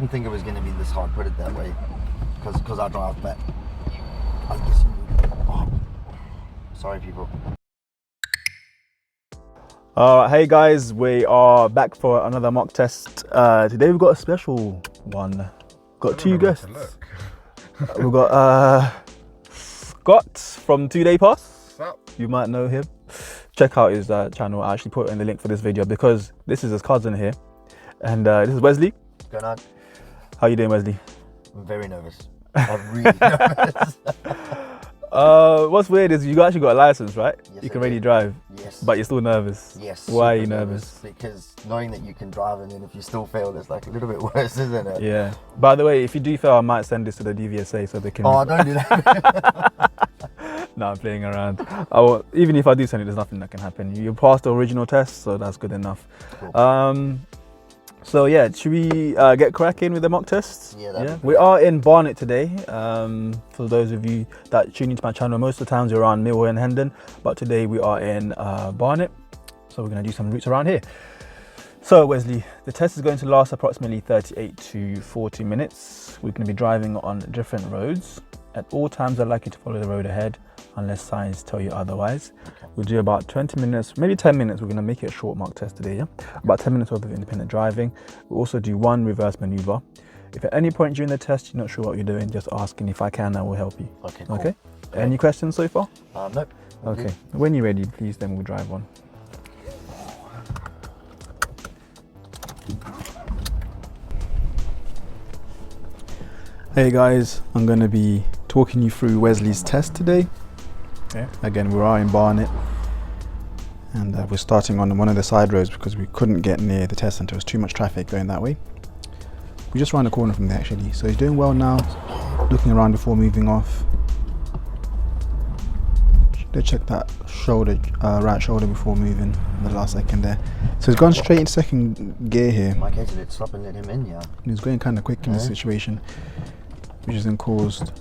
didn't think it was going to be this hard, put it that way, because I drive, but I guess sorry people. Hey guys, we are back for another mock test. Today we've got a special one. Got two guests. We've got Scott from 2 Day Pass. You might know him. Check out his channel. I actually put in the link for this video because this is his cousin here. And this is Wesley. What's going on? How you doing, Wesley? I'm very nervous. I'm really nervous. What's weird is you actually got a license, right? Yes, you can already drive. Yes. But you're still nervous. Yes. Why are you nervous? Because knowing that you can drive and then if you still fail, it's like a little bit worse, isn't it? Yeah. By the way, if you do fail, I might send this to the DVSA so they can... Oh, don't do that. No, I'm playing around. Even if I do send it, there's nothing that can happen. You passed the original test, so that's good enough. Cool. So yeah, should we get cracking with the mock tests? Yeah. We are in Barnet today. For those of you that tune into my channel, most of the times we're around Millwall and Hendon, but today we are in Barnet. So we're going to do some routes around here. So Wesley, the test is going to last approximately 38 to 40 minutes. We're going to be driving on different roads. At all times, I'd like you to follow the road ahead unless signs tell you otherwise. Okay. We'll do about 20 minutes, maybe 10 minutes. We're going to make it a short mock test today, yeah? About 10 minutes worth of independent driving. We'll also do one reverse maneuver. If at any point during the test you're not sure what you're doing, just ask, and if I can, I will help you. Okay, cool. Okay? Any questions so far? Nope. Okay. When you're ready, please, then we'll drive on. Hey guys, I'm going to be talking you through Wesley's test today. Yeah. Again, we are in Barnet and we're starting on one of the side roads because we couldn't get near the test centre. There was too much traffic going that way. We just round the corner from there actually. So he's doing well now, looking around before moving off. Should check that shoulder, right shoulder before moving in the last second there. So he's gone straight into second gear here. In my case, did it stop and let him in, yeah? He's going kind of quick in this situation, which has then caused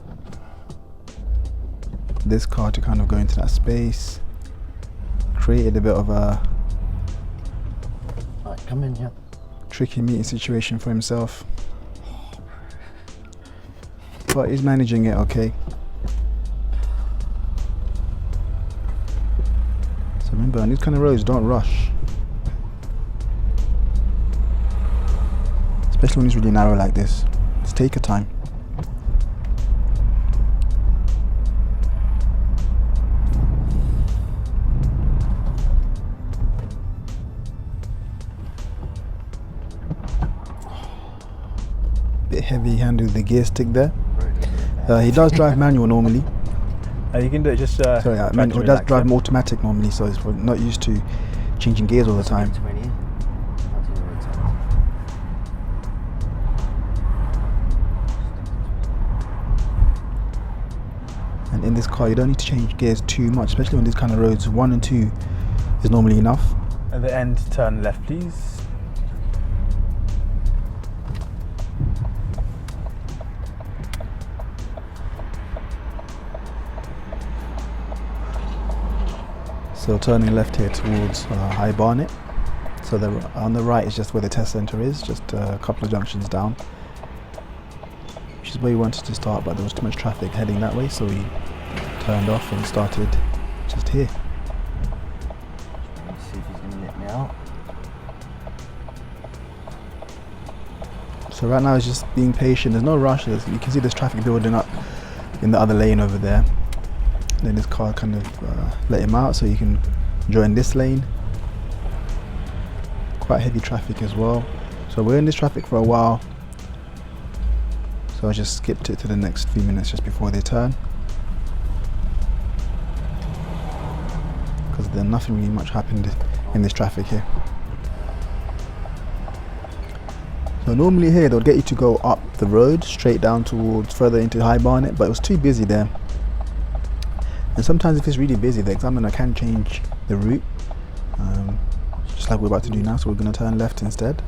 this car to kind of go into that space, created a bit of a come in, yeah, tricky meeting situation for himself, but he's managing it okay. So remember, on these kind of roads, don't rush, especially when it's really narrow like this. Just take your time. Bit heavy handle with the gear stick there. He does drive manual normally. You can do it just sorry, he does drive automatic normally, so he's not used to changing gears all the time. And in this car you don't need to change gears too much, especially on these kind of roads. 1 and 2 is normally enough. At the end, turn left please. So turning left here towards High Barnet. So on the right is just where the test centre is, just a couple of junctions down, which is where we wanted to start, but there was too much traffic heading that way, so we turned off and started just here. Let's see if he's going to let me out. So right now it's just being patient, there's no rush. You can see there's traffic building up in the other lane over there. Then this car kind of let him out so you can join this lane. Quite heavy traffic as well. So we're in this traffic for a while. So I just skipped it to the next few minutes just before they turn. Because there's nothing really much happened in this traffic here. So normally here they'll get you to go up the road straight down towards further into High Barnet, but it was too busy there. And sometimes if it's really busy, the examiner can change the route, just like we're about to do now, so we're going to turn left instead.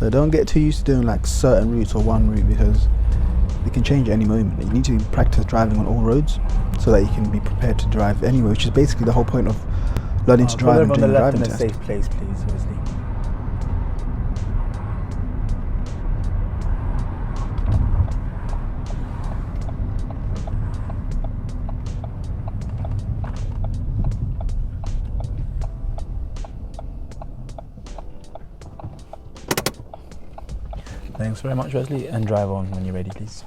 So don't get too used to doing like certain routes or one route, because they can change at any moment. You need to practice driving on all roads so that you can be prepared to drive anywhere, which is basically the whole point of learning to drive and doing a driving test. Put them on the left in a safe place, please, Wesley. Thanks very much, Wesley, and drive on when you're ready, please.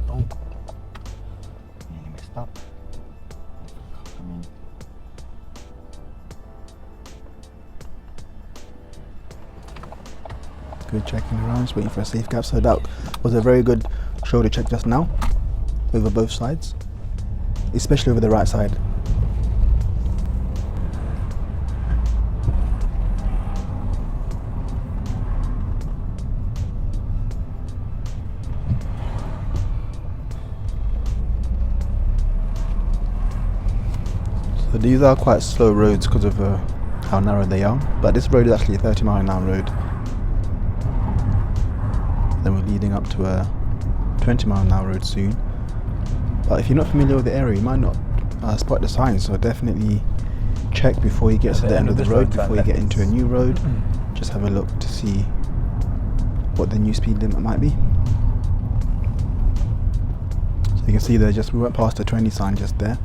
Oh, nearly messed up. Good checking around, just waiting for a safe gap. So that was a very good shoulder check just now, over both sides, especially over the right side. So these are quite slow roads because of how narrow they are, but this road is actually a 30-mile-an-hour road. Then we're leading up to a 20-mile-an-hour road soon. But if you're not familiar with the area, you might not spot the signs, so definitely check before you get to the end of the road, before you get into a new road. Just have a look to see what the new speed limit might be. So you can see there, we went past the 20 sign just there,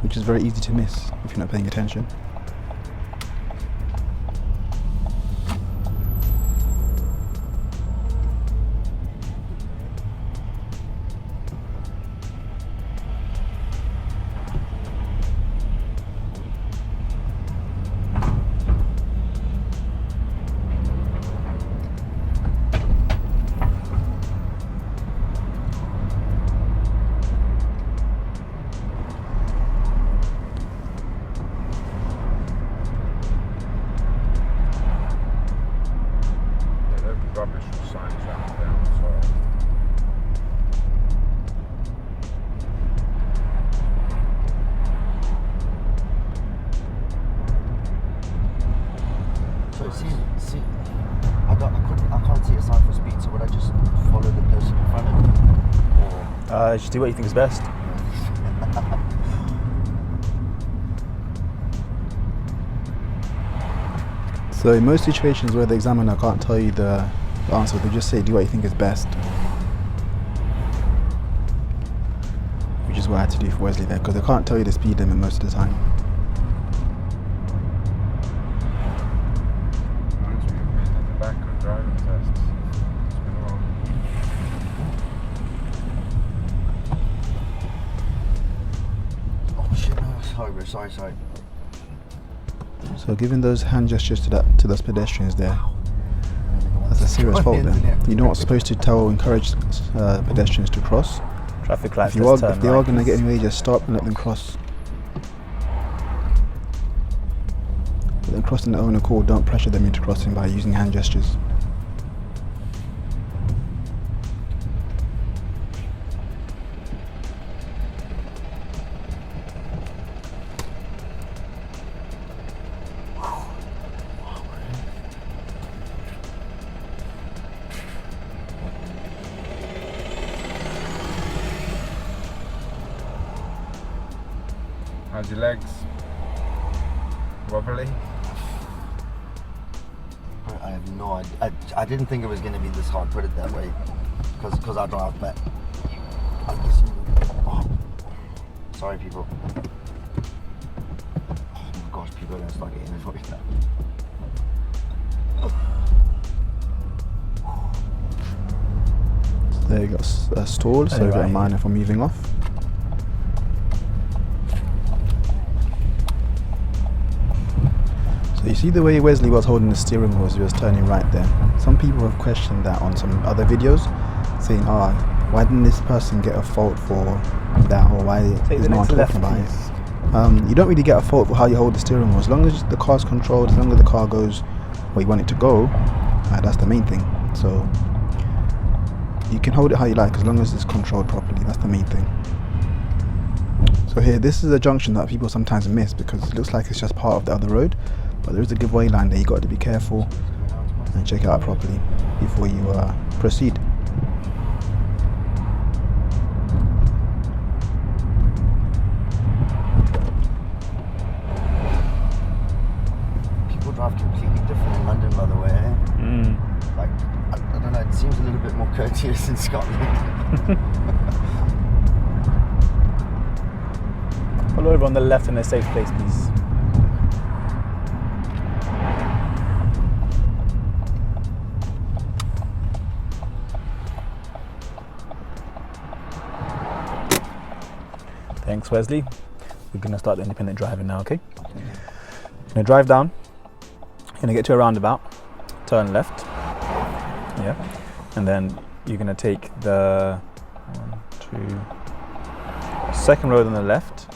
which is very easy to miss if you're not paying attention. Rubbish signs out down, so see, I can't see a sign for speed, so would I just follow the person in front of me? Or Just do what you think is best. So in most situations where the examiner can't tell you the answer, they just say do what you think is best. Which is what I had to do for Wesley there, because they can't tell you the speed limit most of the time. reminds me of being in the back of driving tests. It's been a while. oh shit, no, sorry. So giving those hand gestures to those pedestrians there, that's a serious fault there. You're not supposed to encourage pedestrians to cross. Traffic lights. If they are going to get in the way, just stop and let them cross. Let them cross on their own accord. Don't pressure them into crossing by using hand gestures. How's your legs? Wobbly? I have no idea. I didn't think it was going to be this hard, put it that way, because I drive back. Sorry, people. Oh my gosh, people are going to start getting annoyed now. There you got a stall, so you got a minor for moving off. So you see the way Wesley was holding the steering wheel as he was turning right there. Some people have questioned that on some other videos, saying, why didn't this person get a fault for that, or why is no one talking about it? You don't really get a fault for how you hold the steering wheel. As long as the car's controlled, as long as the car goes where you want it to go, that's the main thing. So you can hold it how you like, as long as it's controlled properly. That's the main thing. So here, this is a junction that people sometimes miss because it looks like it's just part of the other road, but there is a giveaway line there. You got to be careful and check it out properly before you proceed. People drive completely different in London, by the way. Like, I don't know, it seems a little bit more courteous in Scotland. Pull over on the left in a safe place, please. Thanks, Wesley. We're gonna start the independent driving now, okay? You're gonna drive down. You're gonna get to a roundabout. Turn left. Yeah. And then you're gonna take the second road on the left.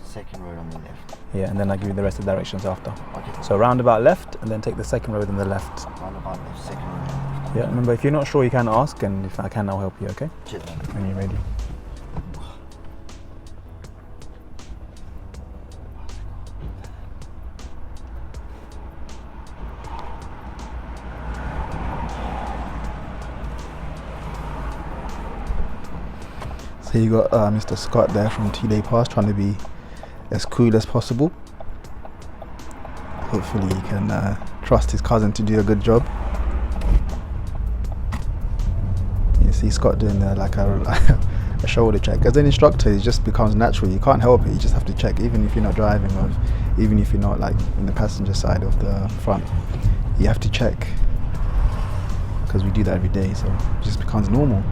Second road on the left. Yeah, and then I'll give you the rest of the directions after. Okay. So roundabout left, and then take the second road on the left. Roundabout left, second road on the left. Yeah, remember, if you're not sure, you can ask, and if I can, I'll help you, okay? Cheers, man. When you're ready. So you got Mr. Scott there from T-Day Pass trying to be as cool as possible. Hopefully he can trust his cousin to do a good job. You see Scott doing like a shoulder check. As an instructor, it just becomes natural. You can't help it. You just have to check, even if you're not driving, or even if you're not like in the passenger side of the front. You have to check, because we do that every day, so it just becomes normal.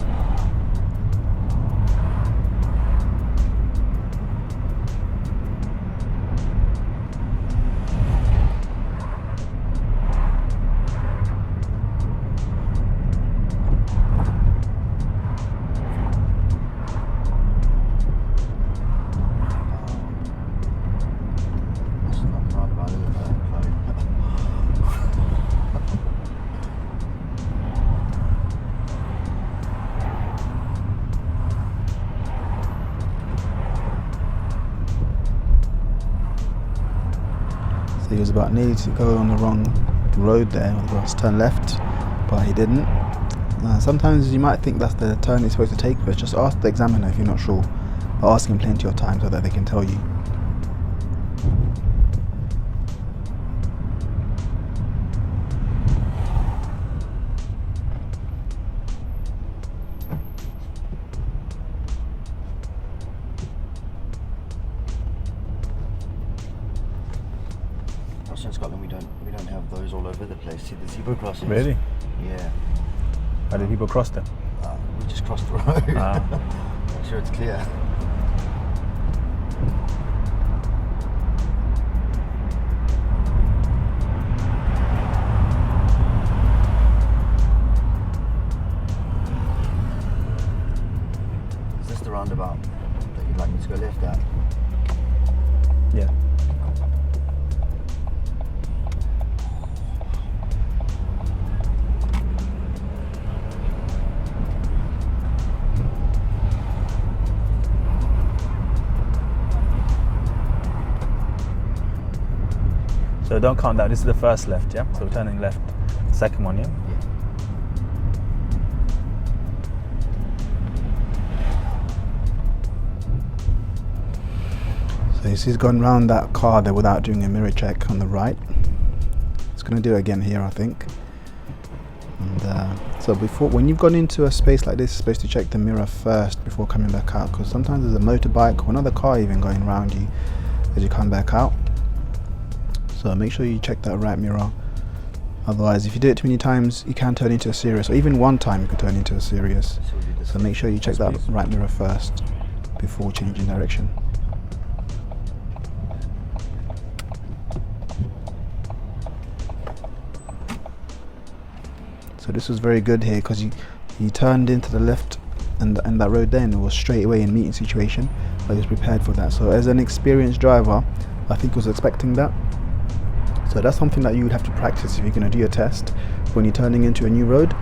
He was about nearly to go on the wrong road there, to turn left, but he didn't. Sometimes you might think that's the turn he's supposed to take, but just ask the examiner if you're not sure. But ask him plenty of times so that they can tell you. In Scotland, we don't have those all over the place. See the zebra crossings? Really? Yeah. How do people cross them? We just crossed the road. Make sure it's clear. Is this the roundabout that you'd like me to go left at? Yeah. So don't count that. This is the first left, yeah? So we're turning left. Second one, yeah? So he's gone round that car there without doing a mirror check on the right. It's going to do it again here, I think. And so when you've gone into a space like this, you're supposed to check the mirror first before coming back out, because sometimes there's a motorbike or another car even going around you as you come back out. So make sure you check that right mirror. Otherwise, if you do it too many times, you can turn into a serious, or even one time you could turn into a serious. So make sure you check that right mirror first before changing direction. So this was very good here, because you turned into the left and that road there, and it was straight away in meeting situation. I was prepared for that. So as an experienced driver, I think I was expecting that. So that's something that you would have to practice if you're going to do your test. When you're turning into a new road,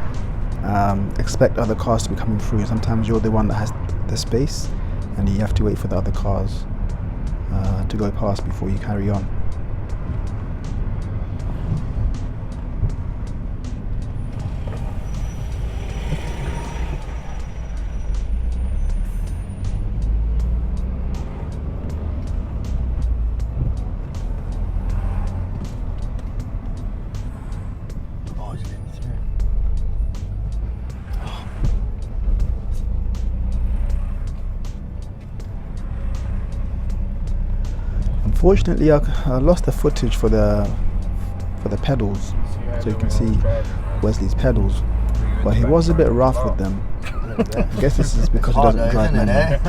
expect other cars to be coming through. Sometimes you're the one that has the space, and you have to wait for the other cars to go past before you carry on. Unfortunately, I lost the footage for the pedals, so you can see Wesley's pedals, but he was a bit rough with them. I guess this is because he doesn't drive manual.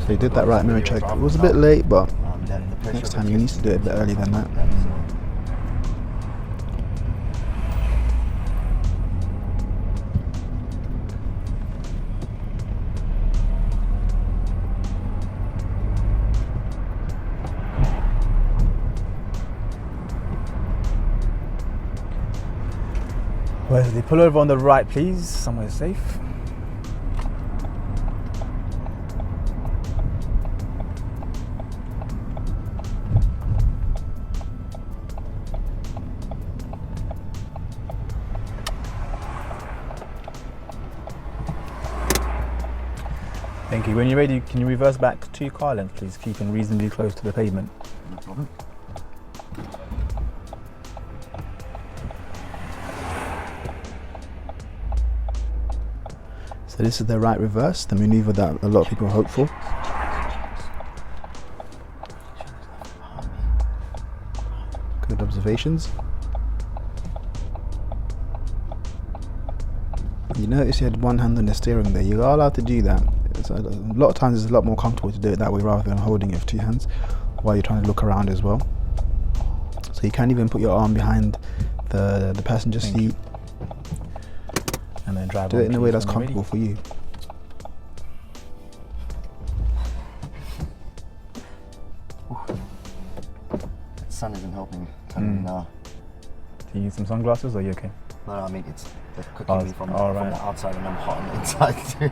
They did that right mirror check. It was a bit late, but next time you need to do it a bit earlier than that. Wesley, pull over on the right, please. Somewhere safe. Thank you. When you're ready, can you reverse back to your car length, please, keeping reasonably close to the pavement? No problem. So this is the right reverse, the maneuver that a lot of people hope for. Good observations. You notice you had one hand on the steering there. You are allowed to do that. So a lot of times it's a lot more comfortable to do it that way rather than holding it with two hands while you're trying to look around as well. So you can even put your arm behind the passenger seat. And then drive. Do it in a way that's comfortable for you. The sun isn't helping me now. Do you need some sunglasses or are you okay? No, I mean they're cooking me from the outside and I'm hot on the inside too.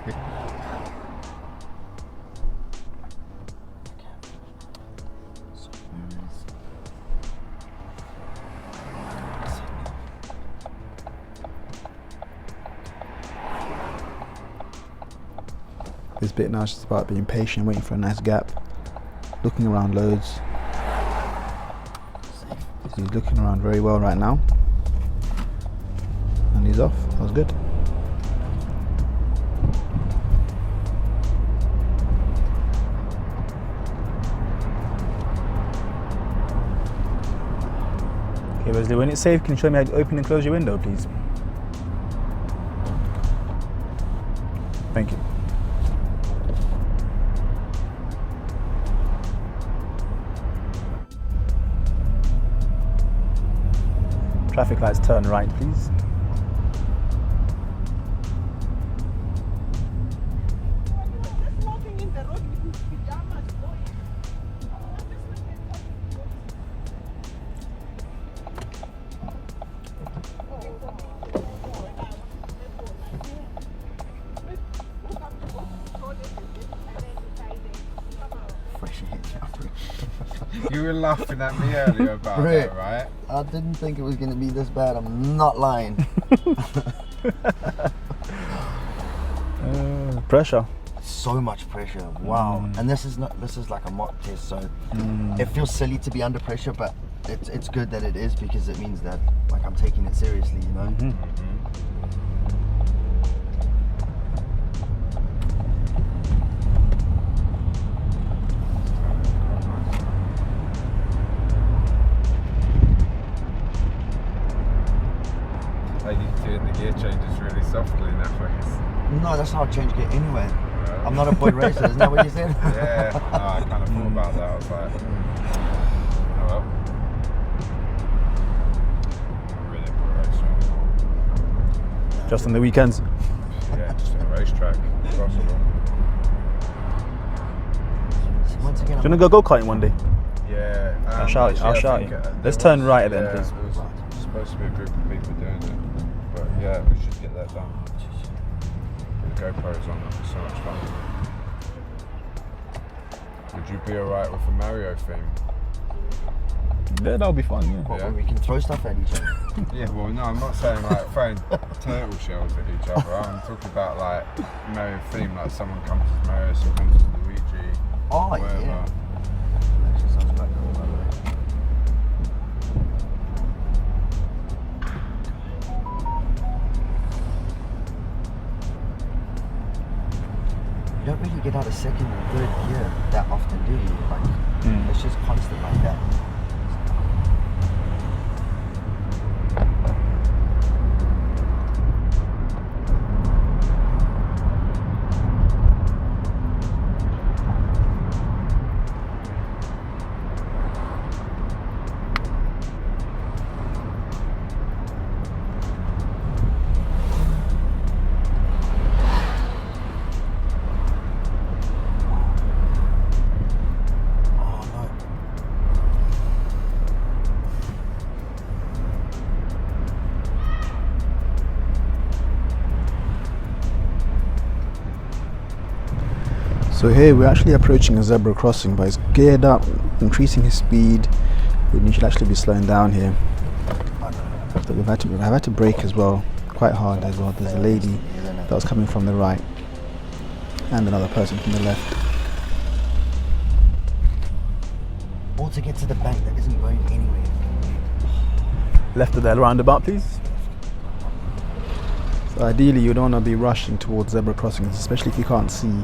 This bit now is just about being patient, waiting for a nice gap, looking around loads. He's looking around very well right now. And he's off. That was good. Okay, Wesley, when it's safe, can you show me how to open and close your window, please? Thank you. Traffic lights turn right, please. You were laughing at me earlier about that, right? I didn't think it was going to be this bad. I'm not lying. Pressure. So much pressure. Wow. And this is like a mock test, so it feels silly to be under pressure, but it's good that it is because it means that like I'm taking it seriously, you know. Doing the gear changes really softly nowadays. No, that's how I change gear anyway. I'm not a boy racer, isn't that what you said? Yeah, no, I kind of thought about that. I was like, oh well. Really boy racer. Just on the weekends? Yeah, just on a racetrack, if possible. Once again, Do you want to go go-karting one day? Yeah. I'll shout you. Let's turn right at the end, please. There was supposed to be a group of people doing it. But yeah, we should get that done. The GoPro's on, it's so much fun. Would you be alright with a Mario theme? Yeah, that'll be fun, yeah. what, where we can throw stuff at each other. Yeah, well no, I'm not saying like throwing turtle shells at each other. I'm talking about like Mario theme, like someone comes as Mario, someone comes as Luigi. Oh whatever. yeah. Actually sounds quite cool, by the way. You don't really get out of second and third gear that often, do you? Like, it's just constant like that. So here we're actually approaching a zebra crossing, but it's geared up, increasing his speed. We should actually be slowing down here. So I've had to brake as well, quite hard as well. There's a lady that was coming from the right and another person from the left. Or to get to the bank that isn't going anywhere. Left of that roundabout, please. So ideally you don't want to be rushing towards zebra crossings, especially if you can't see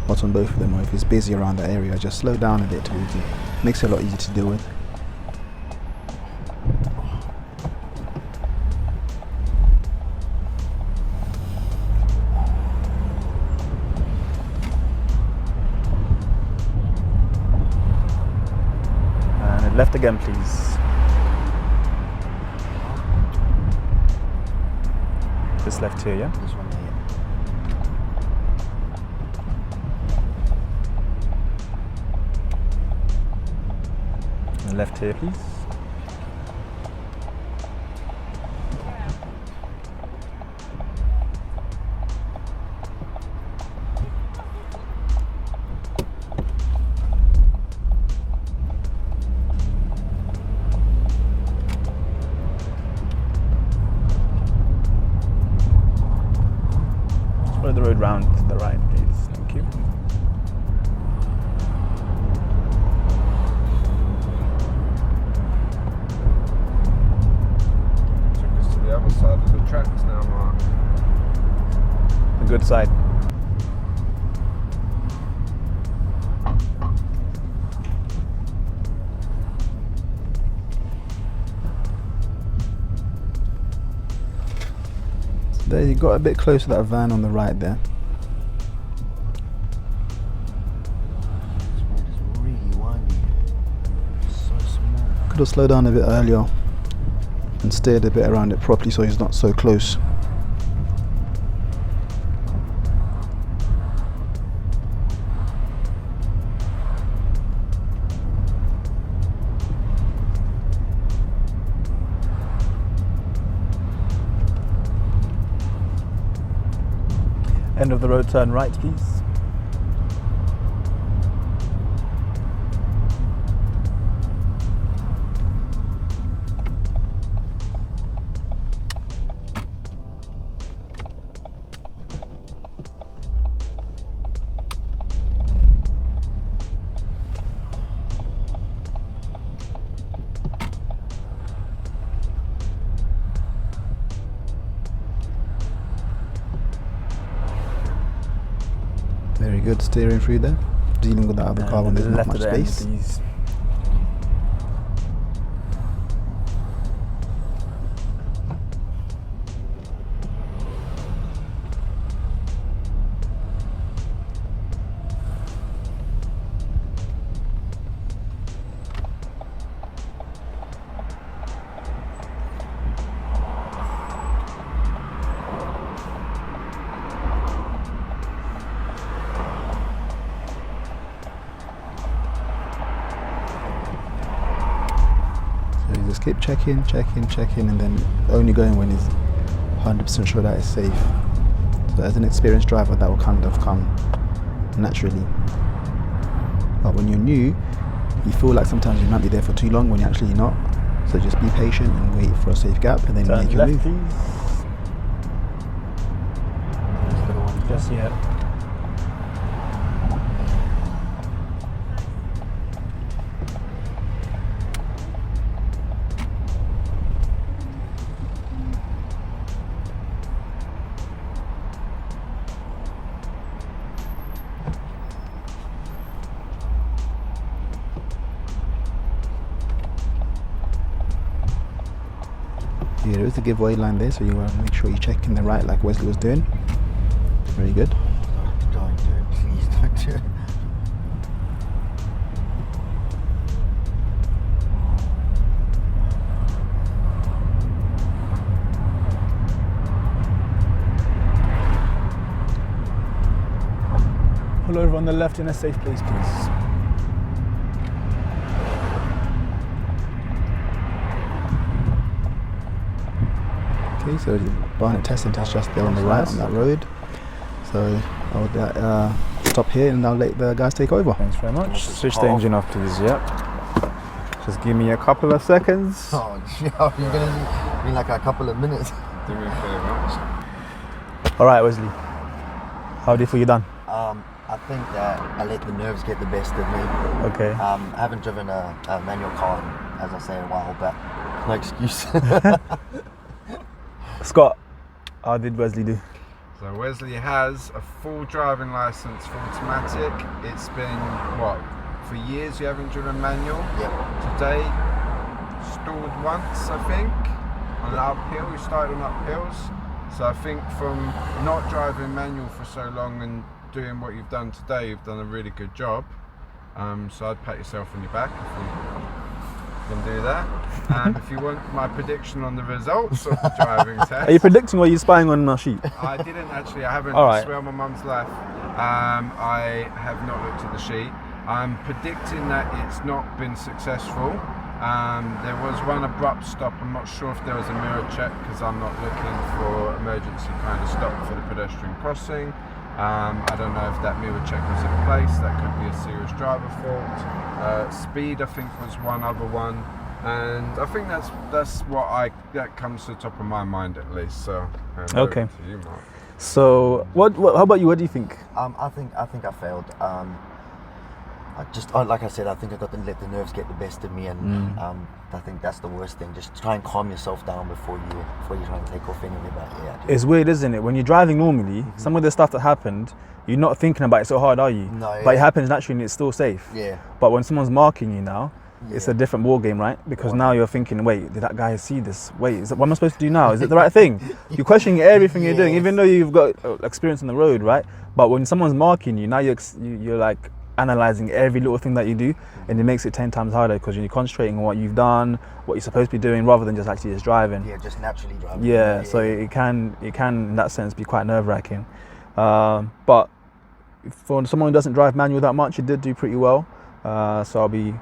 what's on both of them, or if it's busy around that area. Just slow down a bit towards it. Makes it a lot easier to deal with. And left again, please. This left here, yeah? This one here. And left here, please. Follow the road round to the right, please. Thank you. Took us to the other side of the tracks now, Mark. The good side. There, you got a bit close to that van on the right there. This road is really windy. So small. Could have slowed down a bit earlier and steered a bit around it properly so he's not so close. End of the road, turn right, please. Very good steering through there. Dealing with that other car when there's not much space. Just keep checking, and then only going when he's 100% sure that it's safe. So as an experienced driver, that will kind of come naturally. But when you're new, you feel like sometimes you might be there for too long when you're actually not. So just be patient and wait for a safe gap, and then Turn make your left, move. please. Just yet. Yeah, there is a giveaway line there, so you want to make sure you check in the right like Wesley was doing. Very good. Don't do it, please don't do it. Pull over on the left in a safe place, please. Okay, so the Barnet test centre is just there on the right on that road. So I would stop here and I'll let the guys take over. Thanks very much. This is Switch the hot. engine off, please. Yep. Just give me a couple of seconds. Oh, yeah, you're gonna need like a couple of minutes. Do me a favour. All right, Wesley. How do you feel you're done? I think that I let the nerves get the best of me. Okay. I haven't driven a manual car in, as I say, a while, but no excuse. Scott, how did Wesley do? So Wesley has a full driving license for automatic. It's been, what, for years you haven't driven manual? Yep. Today, stalled once, I think, on an uphill. We started on uphills. So I think from not driving manual for so long and doing what you've done today, you've done a really good job. So I'd pat yourself on your back if you can do that. If you want my prediction on the results of the driving test. Are you predicting or are you spying on my sheet? I didn't actually, I haven't, All I right. swear on my mum's life. I have not looked at the sheet. I'm predicting that it's not been successful. There was one abrupt stop. I'm not sure if there was a mirror check because I'm not looking for emergency kind of stop for the pedestrian crossing. I don't know if that mirror check was in place. That could be a serious driver fault. Speed, I think, was one other one. And I think that's what that comes to the top of my mind at least. So Okay. over to you, Mark. So, what? How about you? What do you think? I think I failed. Like I said, I think I got to let the nerves get the best of me, and I think that's the worst thing. Just try and calm yourself down before you try and take off anyway. But yeah, dude. It's weird, isn't it? When you're driving normally, some of the stuff that happened, you're not thinking about it so hard, are you? No, But it yeah. happens naturally and it's still safe. Yeah. But when someone's marking you now, it's Yeah. a different ball game, right? Because now you're thinking, wait, did that guy see this? Wait, what am I supposed to do now? Is it the right thing? You're questioning everything you're doing, Yes. even though you've got experience on the road, right? But when someone's marking you, now you're like analyzing every little thing that you do, and it makes it 10 times harder because you're concentrating on what you've done, what you're supposed to be doing, rather than just actually just driving. Yeah, just naturally driving. Yeah, so it can in that sense be quite nerve-wracking. But for someone who doesn't drive manual that much, you did do pretty well. So you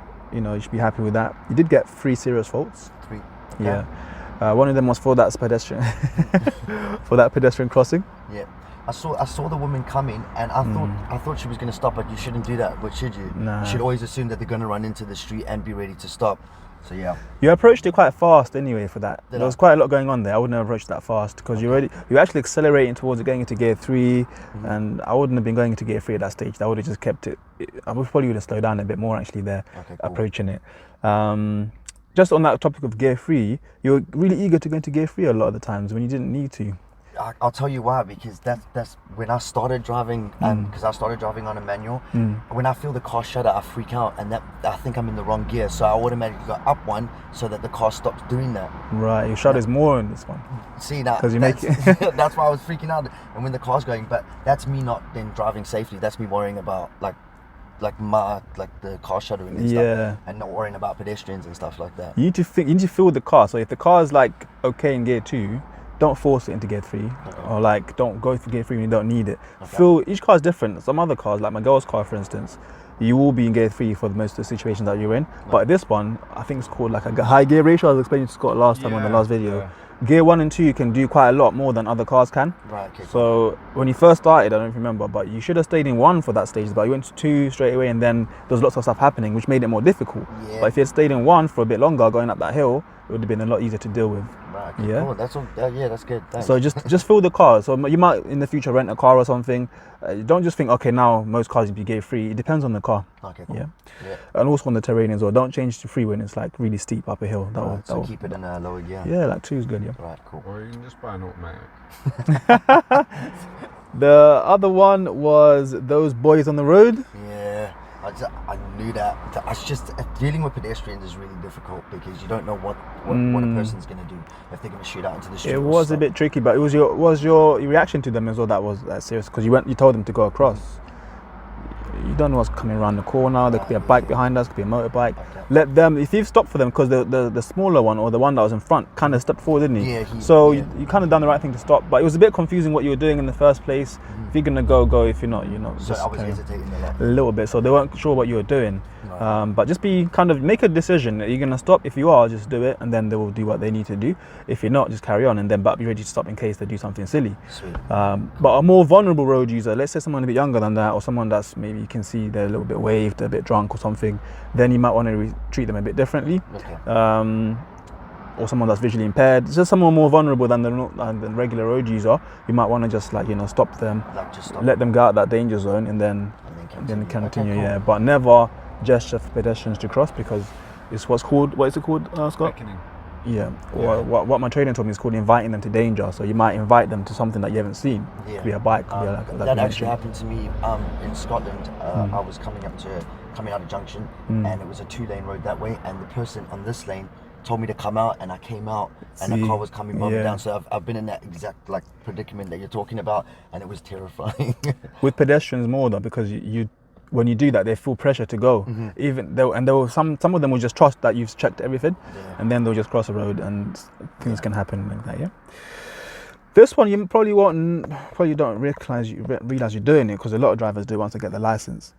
should be happy with that. You did get 3 serious faults. 3. Yeah. One of them was for that pedestrian, for that pedestrian crossing. Yeah. I saw the woman coming, and I thought she was going to stop, but you shouldn't do that. But should you? Nah. You should always assume that they're going to run into the street and be ready to stop. So yeah. You approached it quite fast anyway for that. Did There was I? quite a lot going on there. I wouldn't have approached that fast because you're actually accelerating towards getting into gear 3, and I wouldn't have been going into gear 3 at that stage. I would have just kept it. I probably would have slowed down a bit more actually there, Okay, cool. approaching it. Just on that topic of gear 3, you're really eager to go into gear 3 a lot of the times when you didn't need to. I'll tell you why, because that's when I started driving, because I started driving on a manual. When I feel the car shudder, I freak out, and I think I'm in the wrong gear, so I automatically go up one so that the car stops doing that. Right, your shudder's more in this one. See that? 'Cause you make That's why I was freaking out, and when the car's going. But that's me not then driving safely. That's me worrying about the car shuddering and Yeah. stuff, and not worrying about pedestrians and stuff like that. You need to feel the car. So if the car is like okay in gear 2, don't force it into gear 3, or like don't go for gear 3 when you don't need it. Feel each car is different. Some other cars, like my girl's car for instance, you will be in gear 3 for most of the situations that you're in. But this one, I think it's called like a high gear ratio. I was explaining to Scott last time on the last video. Yeah. Gear 1 and 2 you can do quite a lot more than other cars can. Right. Okay. So when you first started, I don't remember, but you should have stayed in 1 for that stage, but you went to 2 straight away, and then there was lots of stuff happening which made it more difficult. Yeah. But if you had stayed in 1 for a bit longer going up that hill, it would have been a lot easier to deal with. Right. Okay, Yeah. Cool. That's all. Yeah, that's good. Thanks. So just feel the car. So you might in the future rent a car or something. Don't just think, okay, now most cars will be gear 3. It depends on the car. Okay. Cool. Yeah. Yeah. And also on the terrain as well. Don't change to 3 when it's like really steep up a hill. Right, so keep it in a lower gear. Yeah, like 2 is good. Yeah. Right. Cool. Or you can just buy an automatic. The other one was those boys on the road. Yeah. I knew that. It's just dealing with pedestrians is really difficult because you don't know what a person's gonna do, if they're gonna shoot out into the street. It or was a stop. bit tricky, but it was your reaction to them as well that was that serious, because you told them to go across. you don't know what's coming around the corner. There could be a bike behind us, could be a motorbike. Okay. Let them, if you've stopped for them, because the smaller one or the one that was in front kind of stepped forward, didn't he? Yeah, You kind of done the right thing to stop, but it was a bit confusing what you were doing in the first place. If you're gonna go. If you're not, you're not. So just I was carry on. hesitating a lot. A little bit, so they weren't sure what you were doing. Right. But just make a decision. You're gonna stop. If you are, just do it, and then they will do what they need to do. If you're not, just carry on, and then but be ready to stop in case they do something silly. Sweet. But a more vulnerable road user, let's say someone a bit younger than that, or someone that's maybe you can see they're a little bit waved, they're a bit drunk or something, then you might want to treat them a bit differently. Okay. Or someone that's visually impaired, just someone more vulnerable than the regular road user, you might want to just stop them, let them go out that danger zone, and then continue. Okay, cool. Yeah, but never gesture for pedestrians to cross, because it's what is it called, Scott? Beckoning. Yeah. Or what my trainer told me is called inviting them to danger. So you might invite them to something that you haven't seen. Yeah. Could be a bike, could be like that actually happened to me in Scotland. I was coming out of Junction, and it was a 2-lane road that way, and the person on this lane told me to come out, and I came out, and the car was coming bombing down. So I've been in that exact predicament that you're talking about, and it was terrifying. With pedestrians more though, because you when you do that, they feel pressure to go. Even though, and there were some of them will just trust that you've checked everything, and then they'll just cross the road, and things can happen like that. Yeah. This one you probably don't realize you're doing it, because a lot of drivers do once they get the license.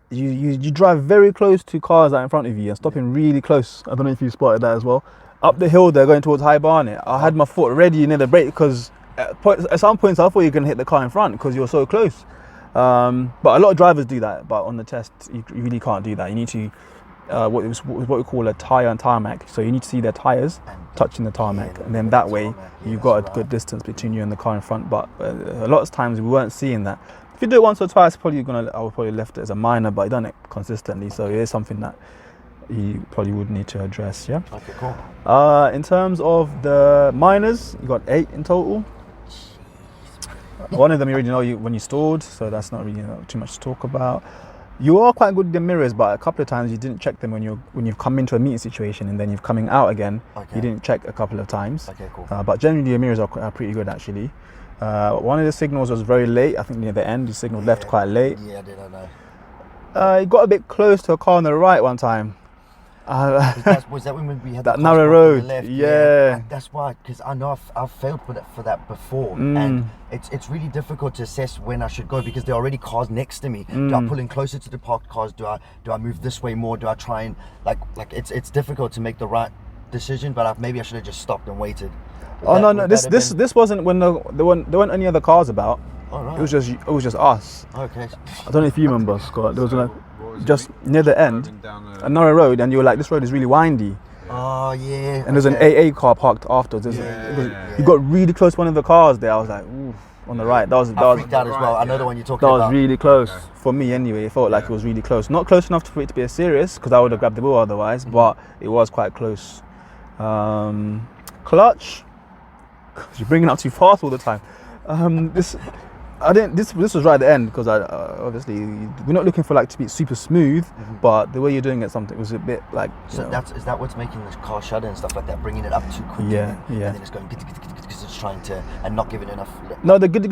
You drive very close to cars that are in front of you and stopping really close. I don't know if you spotted that as well. Up the hill, they're going towards High Barnet. I had my foot ready near the brake, because at some points I thought you were going to hit the car in front because you're so close. But a lot of drivers do that, but on the test you really can't do that. You need to what we call a tyre and tarmac. So you need to see their tyres touching the tarmac, and then that way you've got a good distance between you and the car in front. But a lot of times we weren't seeing that. If you do it once or twice, I would probably left it as a minor, but you done it consistently, so it is something that you probably would need to address. Yeah. Okay, cool. In terms of the minors, you got 8 in total. One of them you already know when you stalled, so that's not really too much to talk about. You are quite good with the mirrors, but a couple of times you didn't check them when you've come into a meeting situation, and then you've coming out again. Okay. You didn't check a couple of times. Okay, cool. But generally your mirrors are pretty good actually. One of the signals was very late. I think near the end, you signaled left quite late. Yeah, I did. I know. You got a bit close to a car on the right one time. Was that when we had that the narrow crosswalk road? on the left? Yeah. That's why, because I know I've failed for that before, and it's really difficult to assess when I should go, because there are already cars next to me. Do I pull in closer to the parked cars? Do I move this way more? Do I try and like it's difficult to make the right decision? But maybe I should have just stopped and waited. No. This wasn't when there weren't any other cars about. Oh, right. It was just us. Okay. I don't know if you remember, Scott. There was just near the end, a narrow road, and you were like, this road is really windy. Oh yeah. And there's an AA car parked afterwards. You got really close to one of the cars there. I was like, ooh, on the right. That was freaked out as well. I know the one you're talking about. That was really close for me anyway. It felt like it was really close. Not close enough for it to be a serious, because I would have grabbed the wheel otherwise, but it was quite close. Clutch. You're bringing it up too fast all the time. This was right at the end, because obviously we're not looking for to be super smooth, but the way you're doing it, something was a bit like. So is that what's making the car shudder and stuff like that, bringing it up too quickly? Yeah. And then it's going because it's trying to and not giving enough. No, the good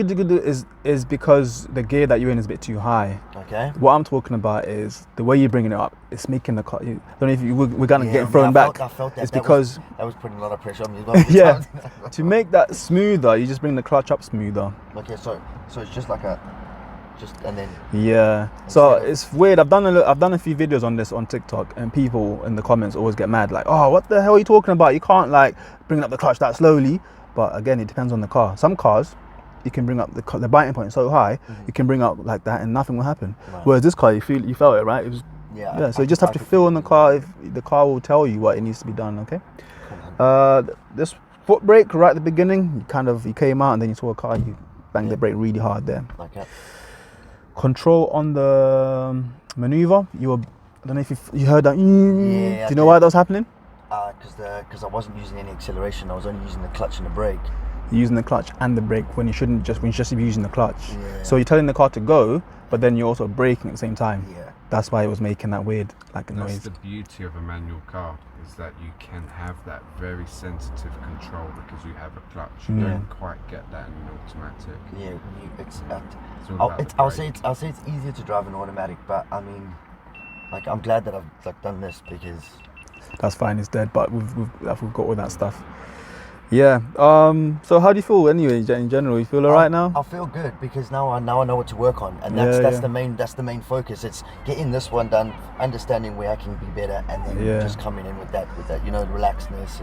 is because the gear that you're in is a bit too high. Okay. What I'm talking about is the way you're bringing it up. It's making the car. I don't know if we're gonna get thrown back. I felt that. It's because that was putting a lot of pressure on me. Yeah. To make that smoother, you just bring the clutch up smoother. Okay, so it's just like and then. Yeah. So it's weird. I've done a few videos on this on TikTok, and people in the comments always get mad, like, oh, what the hell are you talking about? You can't bring up the clutch that slowly. But again, it depends on the car. Some cars, you can bring up the biting point so high, you can bring up like that and nothing will happen. Right. Whereas this car, you felt it, right? It was. Yeah. So you just have to feel in the car. If the car will tell you what it needs to be done. Okay. This foot brake right at the beginning, you came out and then you saw a car, you banged the brake really hard there. Okay. Control on the maneuver, I don't know if you heard that. Yeah. Do you know why that was happening? Because I wasn't using any acceleration. I was only using the clutch and the brake. You're using the clutch and the brake when you shouldn't just be using the clutch. Yeah. So you're telling the car to go, but then you're also braking at the same time. Yeah. that's why it was making that weird like That's noise. the beauty of a manual car, is that you can have that very sensitive control because you have a clutch. You don't quite get that in an automatic. Yeah, it's all about the I'll say brake. it's easier to drive an automatic, but I mean, like I'm glad that I've like done this because That's fine, it's dead, but we've got all that stuff. Yeah. So how do you feel anyway in general? You feel alright now? I feel good because now I know what to work on, and that's the main focus. It's getting this one done, understanding where I can be better, and then just coming in with that relaxedness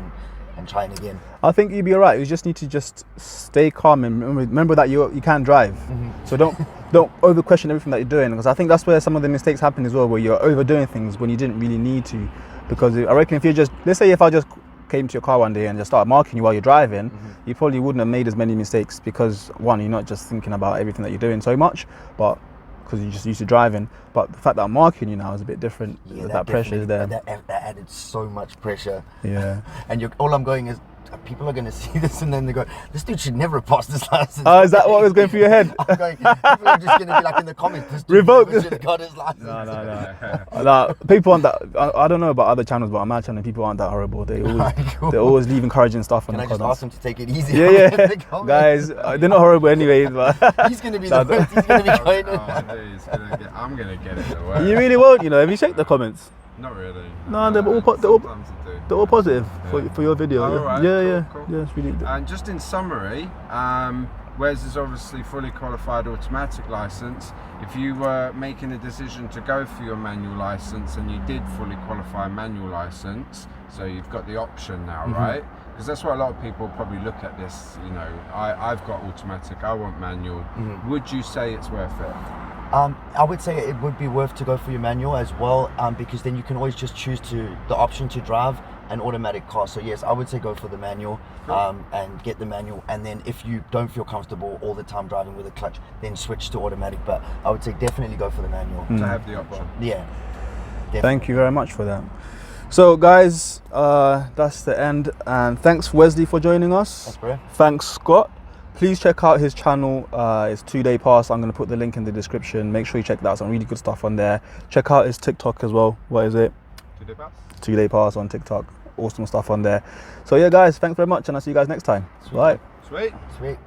and trying again. I think you'd be alright. You just need to just stay calm and remember that you can't drive. So don't over question everything that you're doing, because I think that's where some of the mistakes happen as well, where you're overdoing things when you didn't really need to. Because I reckon if you just, let's say if I just came to your car one day and just started marking you while you're driving, you probably wouldn't have made as many mistakes, because one, you're not just thinking about everything that you're doing so much, but because you're just used to driving. But the fact that I'm marking you now is a bit different. Yeah, that pressure is there. That added so much pressure. Yeah. And all I'm going is, people are going to see this and then they go, this dude should never have passed his license. Oh, is that what was going through your head? I'm going, people are just going to be like in the comments, this dude Revoke. never should have got his license. No, people aren't that. I don't know about other channels, but on my channel, people aren't that horrible. They always leave encouraging stuff on Can the I just comments. ask him to take it easy? Yeah. Guys, they're not horrible anyways, but He's going to be the first. He's going to be going I'm gonna get it to work. you really won't. Have you checked the comments? Not really. No, they're all Sometimes I do. they're all positive for your video. Oh, yeah, alright, yeah, cool. yeah. It's really. And just in summary, Wes is obviously fully qualified automatic license. If you were making a decision to go for your manual license and you did fully qualify manual license, so you've got the option now, right? Because that's why a lot of people probably look at this, I've got automatic, I want manual. Would you say it's worth it? I would say it would be worth to go for your manual as well, because then you can always just choose the option to drive an automatic car. So yes, I would say go for the manual, and get the manual, and then if you don't feel comfortable all the time driving with a clutch, then switch to automatic. But I would say definitely go for the manual. To have the option. Yeah. Definitely. Thank you very much for that. So guys, that's the end, and thanks Wesley for joining us. Thanks, bro. Thanks Scott. Please check out his channel. It's 2 Day Pass. I'm going to put the link in the description. Make sure you check that out. Some really good stuff on there. Check out his TikTok as well. What is it? 2 Day Pass. 2 Day Pass on TikTok. Awesome stuff on there. So yeah guys, thanks very much, and I'll see you guys next time. Sweet. Bye. Sweet. Sweet.